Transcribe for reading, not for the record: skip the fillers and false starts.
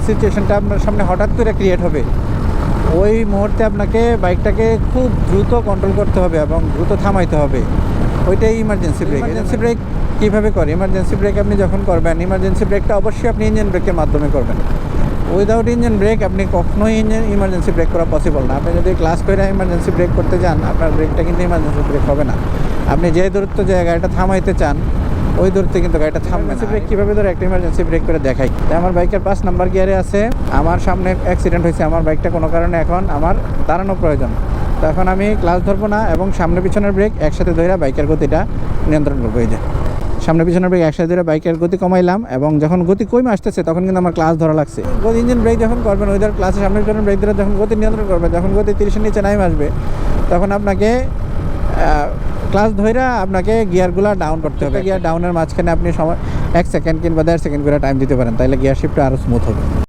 সিচুয়েশনটা আপনার সামনে হঠাৎ করে ক্রিয়েট হবে, ওই মুহূর্তে আপনাকে বাইকটাকে খুব দ্রুত কন্ট্রোল করতে হবে এবং দ্রুত থামাইতে হবে। ওইটাই ইমার্জেন্সি ব্রেক। ইমার্জেন্সি ব্রেক কীভাবে করে? ইমার্জেন্সি ব্রেক আপনি যখন করবেন, ইমার্জেন্সি ব্রেকটা অবশ্যই আপনি ইঞ্জিন ব্রেকের মাধ্যমে করবেন। উইদাউট ইঞ্জিন ব্রেক আপনি কখনোই ইমার্জেন্সি ব্রেক করা পসিবল না। আপনি যদি ক্লাস করে ইমার্জেন্সি ব্রেক করতে যান, আপনার ব্রেকটা কিন্তু ইমার্জেন্সি ব্রেক হবে না। আপনি যে দূরত্ব যে গাড়িটা থামাইতে চান, ওই দূরত্বে কিন্তু গাড়িটা থামবে না। ব্রেক কীভাবে ধরে একটা ইমার্জেন্সি ব্রেক করে দেখাই। তাই আমার বাইকের 5 নাম্বার গিয়ারে আছে, আমার সামনে অ্যাক্সিডেন্ট হয়েছে, আমার বাইকটা কোনো কারণে এখন আমার দাঁড়ানো প্রয়োজন। তো এখন আমি ক্লাস ধরবো না এবং সামনে পিছনের ব্রেক একসাথে ধরে বাইকের গতিটা নিয়ন্ত্রণ করবো। এই যে সামনে পিছনের ব্রেক একসাথে ধরে বাইকের গতি কমাইলাম এবং যখন গতি কমে আসতেছে তখন কিন্তু আমার ক্লাস ধরা লাগছে। ইঞ্জিন ব্রেক যখন করবেন, ওইদার ক্লাসের সামনে পিছনের ব্রেক ধরে যখন গতি নিয়ন্ত্রণ করবেন, যখন গতি 30-এর নিচে নামে আসবে, তখন আপনাকে ক্লাস ধরে আপনাকে গিয়ারগুলো ডাউন করতে হবে। গিয়ার ডাউনের মাঝখানে আপনি সময় 1 সেকেন্ড কিংবা 1.5 সেকেন্ড করে টাইম দিতে পারেন, তাহলে গিয়ার শিফটটা আরও স্মুথ হবে।